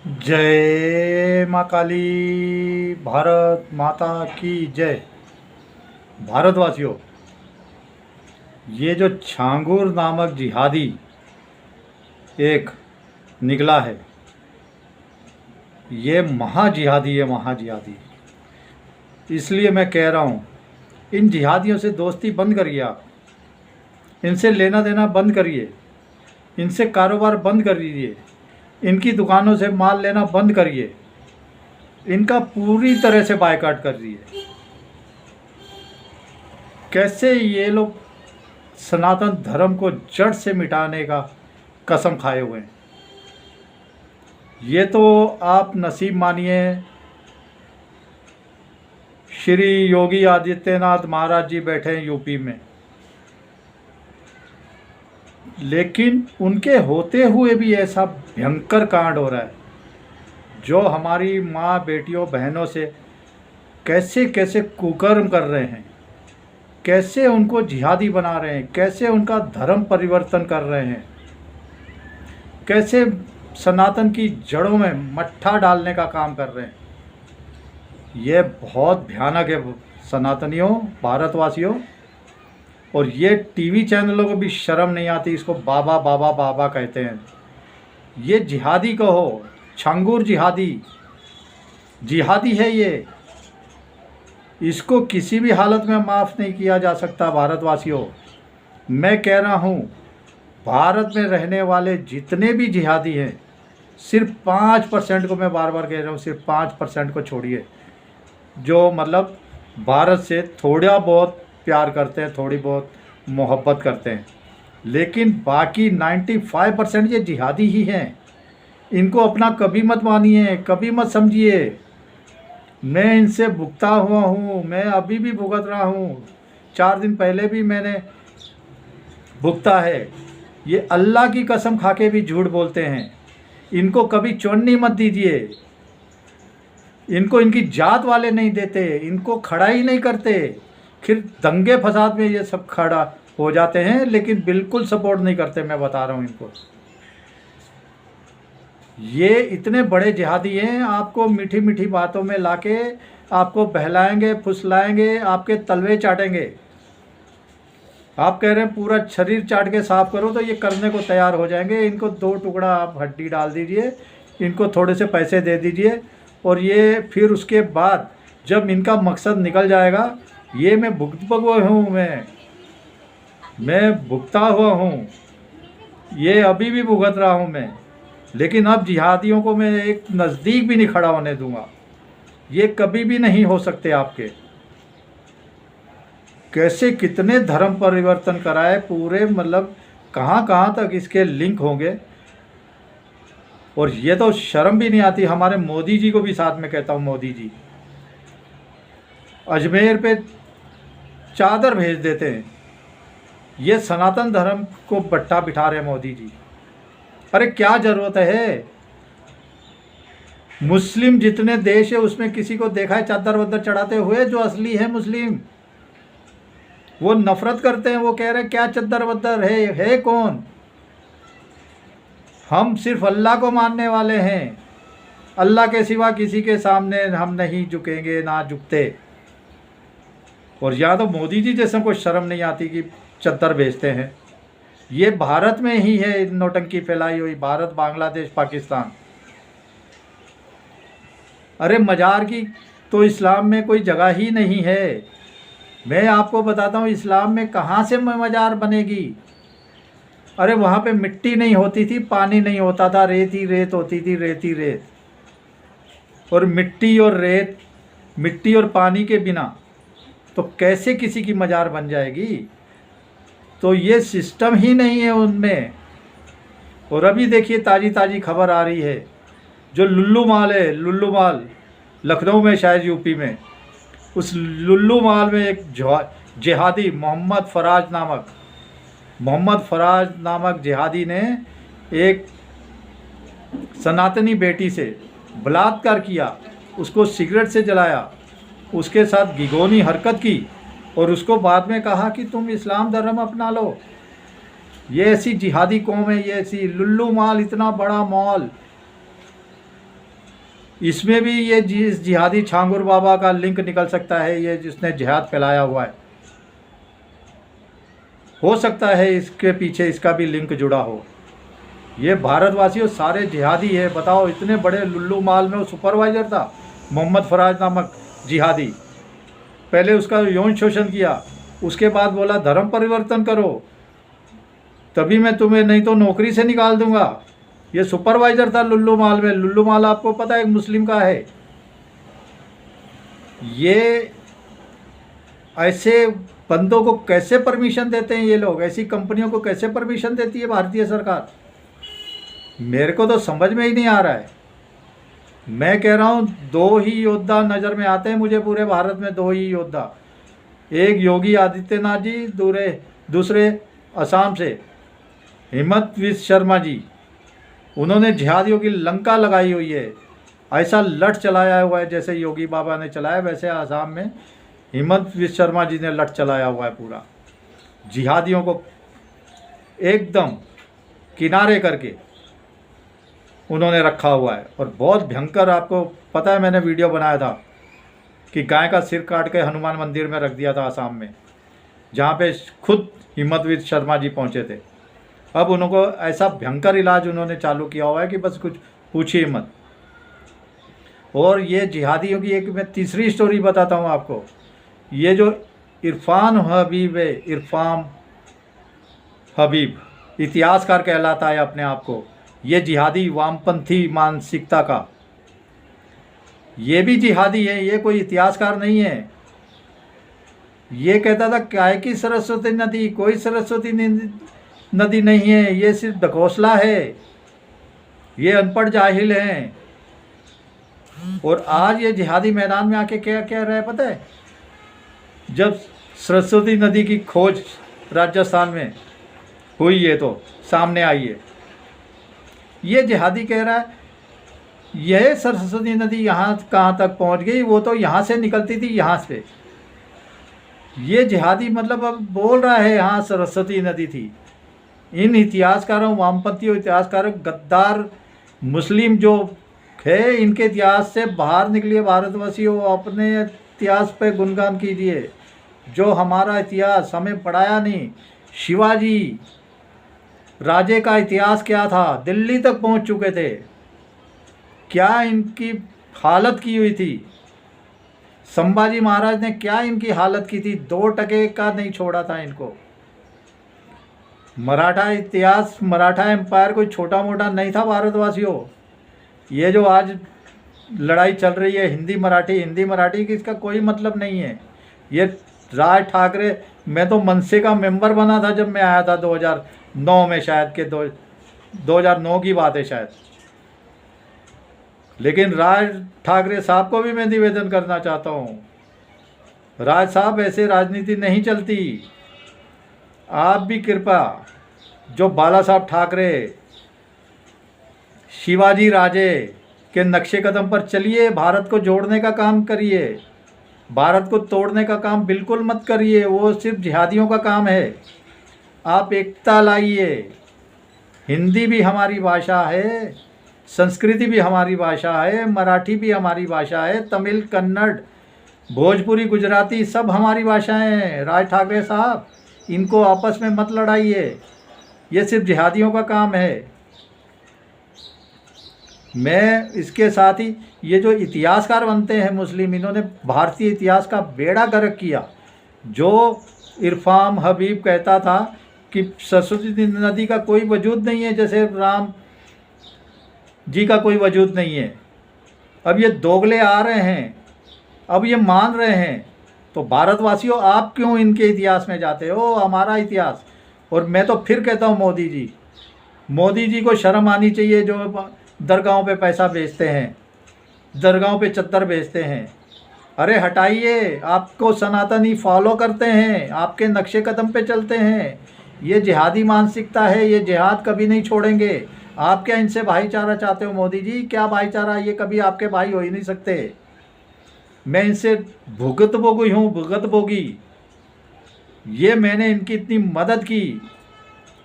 जय माँ काली। भारत माता की जय। भारतवासियों, ये जो छांगुर नामक जिहादी एक निकला है, ये महाजिहादी है, महाजिहादी। इसलिए मैं कह रहा हूँ, इन जिहादियों से दोस्ती बंद करिए। आप इनसे लेना देना बंद करिए, इनसे कारोबार बंद कर दीजिए, इनकी दुकानों से माल लेना बंद करिए, इनका पूरी तरह से बायकॉट कर दीजिए। कैसे ये लोग सनातन धर्म को जड़ से मिटाने का कसम खाए हुए हैं। ये तो आप नसीब मानिए, श्री योगी आदित्यनाथ महाराज जी बैठे हैं यूपी में, लेकिन उनके होते हुए भी ऐसा भयंकर कांड हो रहा है जो हमारी माँ बेटियों बहनों से कैसे कैसे कुकर्म कर रहे हैं, कैसे उनको जिहादी बना रहे हैं, कैसे उनका धर्म परिवर्तन कर रहे हैं, कैसे सनातन की जड़ों में मट्ठा डालने का काम कर रहे हैं। ये बहुत भयानक है सनातनियों, भारतवासियों। और ये टीवी चैनलों को भी शर्म नहीं आती, इसको बाबा बाबा बाबा कहते हैं। ये जिहादी कहो, छांगुर जिहादी, जिहादी है ये। इसको किसी भी हालत में माफ़ नहीं किया जा सकता। भारतवासियों, मैं कह रहा हूँ, भारत में रहने वाले जितने भी जिहादी हैं, सिर्फ 5% को, मैं बार बार कह रहा हूँ, सिर्फ 5% को छोड़िए जो मतलब भारत से थोड़ा बहुत प्यार करते हैं, थोड़ी बहुत मोहब्बत करते हैं, लेकिन बाकी 95% ये जिहादी ही हैं। इनको अपना कभी मत मानिए, कभी मत समझिए। मैं इनसे भुगता हुआ हूँ, मैं अभी भी भुगत रहा हूँ, 4 दिन पहले भी मैंने भुगता है। ये अल्लाह की कसम खा के भी झूठ बोलते हैं। इनको कभी चुननी मत दीजिए। इनको इनकी जात वाले नहीं देते, इनको खड़ा ही नहीं करते। फिर दंगे फसाद में ये सब खड़ा हो जाते हैं, लेकिन बिल्कुल सपोर्ट नहीं करते। मैं बता रहा हूँ इनको, ये इतने बड़े जिहादी हैं, आपको मीठी मीठी बातों में लाके आपको बहलाएंगे, फुसलाएंगे, आपके तलवे चाटेंगे। आप कह रहे हैं पूरा शरीर चाट के साफ करो, तो ये करने को तैयार हो जाएंगे। इनको 2 टुकड़ा आप हड्डी डाल दीजिए, इनको थोड़े से पैसे दे दीजिए, और ये फिर उसके बाद जब इनका मकसद निकल जाएगा, ये मैं भुगत हुआ हूँ, मैं भुगता हुआ हूँ, ये अभी भी भुगत रहा हूँ मैं। लेकिन अब जिहादियों को मैं एक नज़दीक भी नहीं खड़ा होने दूंगा। ये कभी भी नहीं हो सकते आपके। कैसे कितने धर्म परिवर्तन कराए पूरे, मतलब कहाँ कहाँ तक इसके लिंक होंगे। और ये तो शर्म भी नहीं आती। हमारे मोदी जी को भी साथ में कहता हूँ, मोदी जी अजमेर पे चादर भेज देते हैं, ये सनातन धर्म को बट्टा बिठा रहे हैं मोदी जी। अरे क्या ज़रूरत है? मुस्लिम जितने देश है उसमें किसी को देखा है चादर वदर चढ़ाते हुए? जो असली है मुस्लिम वो नफरत करते हैं, वो कह रहे हैं क्या चद्दर वद्दर है कौन? हम सिर्फ अल्लाह को मानने वाले हैं। अल्लाह के सिवा किसी के सामने हम नहीं झुकेंगे, ना झुकते। और यहाँ तो मोदी जी जैसे को शर्म नहीं आती कि चद्दर बेचते हैं। ये भारत में ही है नौटंकी फैलाई हुई, भारत, बांग्लादेश, पाकिस्तान। अरे मज़ार की तो इस्लाम में कोई जगह ही नहीं है। मैं आपको बताता हूँ, इस्लाम में कहाँ से मज़ार बनेगी? अरे वहाँ पे मिट्टी नहीं होती थी, पानी नहीं होता था, रेत ही रेत होती थी, रेत ही रेत। और मिट्टी और रेत, मिट्टी और पानी के बिना तो कैसे किसी की मज़ार बन जाएगी? तो ये सिस्टम ही नहीं है उनमें। और अभी देखिए ताज़ी ताज़ी खबर आ रही है, जो लुल्लू माल है, लुल्लू माल लखनऊ में, शायद यूपी में, उस लुल्लू माल में एक जिहादी मोहम्मद फराज नामक जिहादी ने एक सनातनी बेटी से बलात्कार किया, उसको सिगरेट से जलाया, उसके साथ घिनौनी हरकत की, और उसको बाद में कहा कि तुम इस्लाम धर्म अपना लो। ये ऐसी जिहादी कौम है, ये ऐसी लुल्लू माल, इतना बड़ा मॉल, इसमें भी ये जिहादी छांगुर बाबा का लिंक निकल सकता है, ये जिसने जिहाद फैलाया हुआ है। हो सकता है इसके पीछे इसका भी लिंक जुड़ा हो। ये भारतवासियों सारे जिहादी है। बताओ, इतने बड़े लुल्लू माल में वो सुपरवाइजर था, मोहम्मद फराज नामक जिहादी। पहले उसका यौन शोषण किया, उसके बाद बोला धर्म परिवर्तन करो, तभी मैं तुम्हें, नहीं तो नौकरी से निकाल दूंगा। ये सुपरवाइजर था लुल्लू माल में। लुल्लू माल आपको पता है एक मुस्लिम का है। ये ऐसे बंदों को कैसे परमिशन देते हैं ये लोग? ऐसी कंपनियों को कैसे परमिशन देती है भारतीय सरकार? मेरे को तो समझ में ही नहीं आ रहा है। मैं कह रहा हूँ, दो ही योद्धा नज़र में आते हैं मुझे पूरे भारत में, दो ही योद्धा। एक योगी आदित्यनाथ जी, दूसरे असम से हिमंत विश्व शर्मा जी। उन्होंने जिहादियों की लंका लगाई हुई है। ऐसा लठ चलाया हुआ है जैसे योगी बाबा ने चलाया, वैसे आसाम में हिमंत विश्व शर्मा जी ने लठ चलाया हुआ है। पूरा जिहादियों को एकदम किनारे करके उन्होंने रखा हुआ है। और बहुत भयंकर, आपको पता है मैंने वीडियो बनाया था कि गाय का सिर काट के हनुमान मंदिर में रख दिया था आसाम में, जहाँ पे खुद हिमंत विश्व शर्मा जी पहुँचे थे। अब उनको ऐसा भयंकर इलाज उन्होंने चालू किया हुआ है कि बस कुछ पूछिए मत। और ये जिहादियों की एक मैं तीसरी स्टोरी बताता हूँ आपको। ये जो इरफान हबीब है, इरफान हबीब इतिहासकार कहलाता है अपने आप को। ये जिहादी वामपंथी मानसिकता का, ये भी जिहादी है, ये कोई इतिहासकार नहीं है। ये कहता था काय की सरस्वती नदी, कोई सरस्वती नदी नहीं है, ये सिर्फ ढकोसला है, ये अनपढ़ जाहिल हैं। और आज ये जिहादी मैदान में आके क्या कह रहा है पता है? जब सरस्वती नदी की खोज राजस्थान में हुई है तो सामने आई है, ये जिहादी कह रहा है यह सरस्वती नदी यहाँ कहाँ तक पहुँच गई, वो तो यहाँ से निकलती थी, यहाँ से। ये जिहादी मतलब अब बोल रहा है यहाँ सरस्वती नदी थी। इन इतिहासकारों, वामपंथी इतिहासकारों, गद्दार मुस्लिम जो है, इनके इतिहास से बाहर निकलिए भारतवासियों। अपने इतिहास पे गुणगान कीजिए। जो हमारा इतिहास हमें पढ़ाया नहीं। शिवाजी राजे का इतिहास क्या था? दिल्ली तक पहुंच चुके थे। क्या इनकी हालत की हुई थी? संभाजी महाराज ने क्या इनकी हालत की थी? 2% का नहीं छोड़ा था इनको। मराठा इतिहास, मराठा एम्पायर कोई छोटा मोटा नहीं था भारतवासियों। ये जो आज लड़ाई चल रही है हिंदी मराठी की, इसका कोई मतलब नहीं है। ये राज ठाकरे, मैं तो मनसे का मेंबर बना था जब मैं आया था 2009 में, शायद के 2009 की बात है शायद। लेकिन राज ठाकरे साहब को भी मैं निवेदन करना चाहता हूँ, राज साहब ऐसे राजनीति नहीं चलती। आप भी कृपा, जो बाला साहब ठाकरे, शिवाजी राजे के नक्शे कदम पर चलिए। भारत को जोड़ने का काम करिए, भारत को तोड़ने का काम बिल्कुल मत करिए। वो सिर्फ जिहादियों का काम है। आप एकता लाइए। हिंदी भी हमारी भाषा है, संस्कृति भी हमारी भाषा है, मराठी भी हमारी भाषा है, तमिल, कन्नड़, भोजपुरी, गुजराती सब हमारी भाषाएं हैं। राज ठाकरे साहब, इनको आपस में मत लड़ाइए। ये सिर्फ जिहादियों का काम है। मैं इसके साथ ही, ये जो इतिहासकार बनते हैं मुस्लिम, इन्होंने भारतीय इतिहास का बेड़ा गर्क किया। जो इरफान हबीब कहता था कि सरस्वती नदी का कोई वजूद नहीं है, जैसे राम जी का कोई वजूद नहीं है। अब ये दोगले आ रहे हैं, अब ये मान रहे हैं। तो भारतवासियों, आप क्यों इनके इतिहास में जाते हो? हमारा इतिहास। और मैं तो फिर कहता हूँ, मोदी जी को शर्म आनी चाहिए, जो दरगाहों पे पैसा बेचते हैं, दरगाहों पे चद्दर बेचते हैं। अरे हटाइए। आपको सनातनी फॉलो करते हैं, आपके नक्शे कदम पे चलते हैं। ये जिहादी मानसिकता है, ये जिहाद कभी नहीं छोड़ेंगे। आप क्या इनसे भाईचारा चाहते हो मोदी जी? क्या भाईचारा? ये कभी आपके भाई हो ही नहीं सकते। मैं इनसे भुगत भोगी। ये मैंने इनकी इतनी मदद की,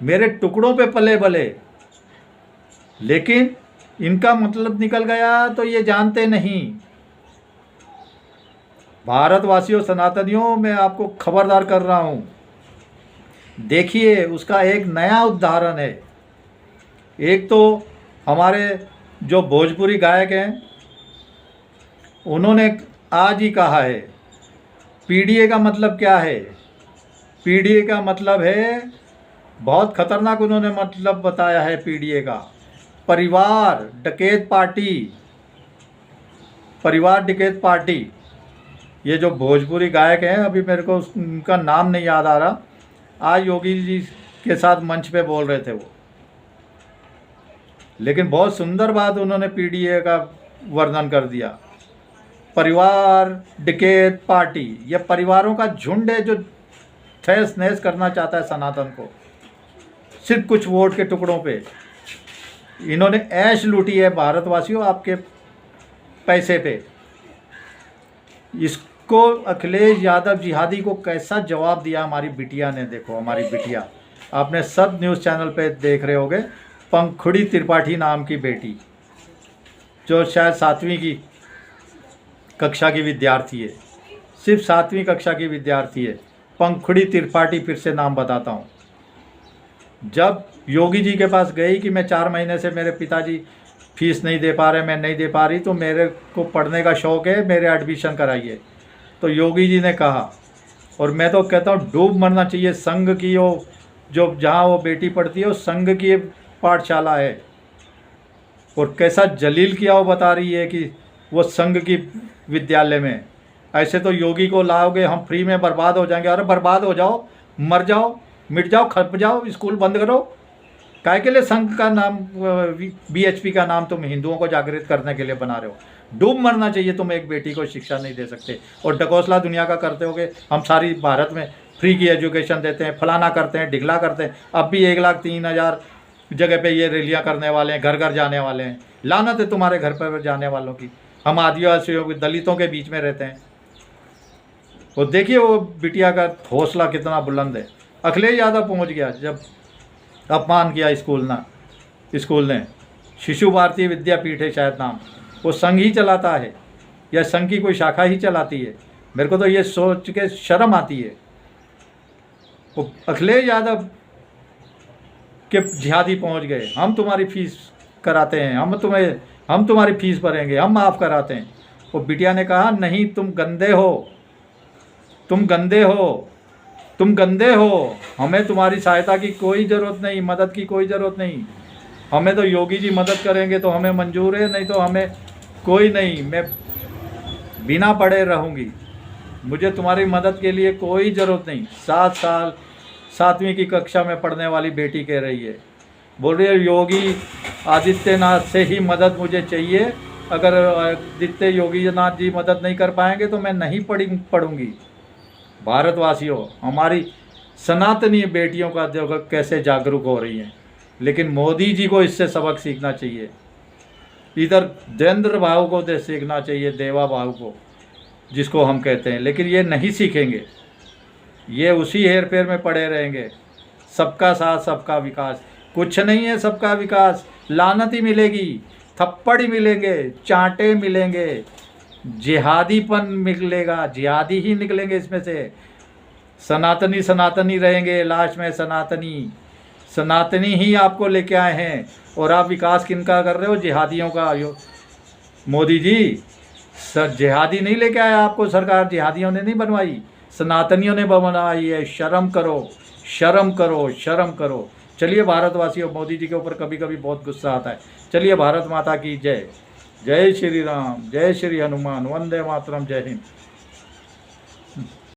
मेरे टुकड़ों पे पले बले, लेकिन इनका मतलब निकल गया तो ये जानते नहीं। भारतवासियों, सनातनियों, मैं आपको खबरदार कर रहा हूँ, देखिए उसका एक नया उदाहरण है। एक तो हमारे जो भोजपुरी गायक हैं, उन्होंने आज ही कहा है, पीडीए का मतलब क्या है। पीडीए का मतलब है, बहुत खतरनाक उन्होंने मतलब बताया है पीडीए का, परिवार डकैत पार्टी। परिवार डकैत पार्टी। ये जो भोजपुरी गायक हैं, अभी मेरे को उनका नाम नहीं याद आ रहा, आज योगी जी के साथ मंच पे बोल रहे थे वो, लेकिन बहुत सुंदर बात उन्होंने पीडीए का वर्णन कर दिया। परिवार डकैत पार्टी, यह परिवारों का झुंड है जो तहस नहस करना चाहता है सनातन को, सिर्फ कुछ वोट के टुकड़ों पे। इन्होंने ऐश लूटी है भारतवासियों आपके पैसे पे। इसको अखिलेश यादव जिहादी को कैसा जवाब दिया हमारी बिटिया ने। देखो हमारी बिटिया, आपने सब न्यूज़ चैनल पे देख रहे होगे, पंखुड़ी त्रिपाठी नाम की बेटी, जो शायद 7वीं की कक्षा की विद्यार्थी है, सिर्फ 7वीं कक्षा की विद्यार्थी है, पंखुड़ी त्रिपाठी। फिर से नाम बताता हूँ। जब योगी जी के पास गई कि मैं 4 महीने से मेरे पिताजी फीस नहीं दे पा रहे, मैं नहीं दे पा रही, तो मेरे को पढ़ने का शौक़ है, मेरे एडमिशन कराइए। तो योगी जी ने कहा, और मैं तो कहता हूँ डूब मरना चाहिए, संघ की वो जो जहाँ वो बेटी पढ़ती है वो संघ की पाठशाला है, और कैसा जलील किया वो बता रही है कि वो संघ की विद्यालय में। ऐसे तो योगी को लाओगे हम फ्री में बर्बाद हो जाएंगे। अरे बर्बाद हो जाओ, मर जाओ, मिट जाओ, खप जाओ, स्कूल बंद करो। काय के लिए संघ का नाम, बीएचपी का नाम तुम हिंदुओं को जागृत करने के लिए बना रहे हो। डूब मरना चाहिए, तुम एक बेटी को शिक्षा नहीं दे सकते और ढकोसला दुनिया का करते होगे। हम सारी भारत में फ्री की एजुकेशन देते हैं, फलाना करते हैं, ढिगला करते हैं। अब भी 1,03,000 जगह पे ये रैलियाँ करने वाले हैं, घर घर जाने वाले हैं। लानत है तुम्हारे घर पर जाने वालों की। हम आदिवासियों, दलितों के बीच में रहते हैं। वो देखिए वो बिटिया का हौसला कितना बुलंद है। अखिलेश यादव पहुंच गया जब अपमान किया स्कूल ने। शिशु भारती विद्यापीठ है शायद नाम, वो संघ ही चलाता है या संघ की कोई शाखा ही चलाती है। मेरे को तो ये सोच के शर्म आती है। वो अखिलेश यादव के जिहादी पहुंच गए, हम तुम्हारी फीस कराते हैं, हम तुम्हारी फीस भरेंगे, हम माफ़ कराते हैं। वो बिटिया ने कहा नहीं, तुम गंदे हो, तुम गंदे हो, तुम गंदे हो। हमें तुम्हारी सहायता की कोई ज़रूरत नहीं, मदद की कोई ज़रूरत नहीं। हमें तो योगी जी मदद करेंगे तो हमें मंजूर है, नहीं तो हमें कोई नहीं। मैं बिना पढ़े रहूँगी, मुझे तुम्हारी मदद के लिए कोई ज़रूरत नहीं। 7 साल 7वीं की कक्षा में पढ़ने वाली बेटी कह रही है, बोल रही है योगी आदित्यनाथ से ही मदद मुझे चाहिए। अगर आदित्य योगी नाथ जी मदद नहीं कर पाएंगे तो मैं नहीं पढ़ूंगी। भारतवासियों, हमारी सनातनी बेटियों का देखो कैसे जागरूक हो रही हैं, लेकिन मोदी जी को इससे सबक सीखना चाहिए। इधर देवेंद्र भाव को सीखना चाहिए, देवा भाव को जिसको हम कहते हैं, लेकिन ये नहीं सीखेंगे। ये उसी हेर फेर में पड़े रहेंगे। सबका साथ सबका विकास, कुछ नहीं है सबका विकास। लानत ही मिलेगी, थप्पड़ ही मिलेंगे, चांटे मिलेंगे, जिहादीपन निकलेगा, जिहादी ही निकलेंगे इसमें से। सनातनी सनातनी रहेंगे, लास्ट में सनातनी ही आपको लेके आए हैं। और आप विकास किनका कर रहे हो? जिहादियों का। मोदी जी जिहादी नहीं लेके आया आपको सरकार, जिहादियों ने नहीं बनवाई, सनातनियों ने बनवाई है। शर्म करो, शर्म करो, शर्म करो। चलिए भारतवासियों, मोदी जी के ऊपर कभी कभी बहुत गुस्सा आता है। चलिए, भारत माता की जय। जय श्री राम, जय श्री हनुमान, वंदे मातरम, जय हिंद।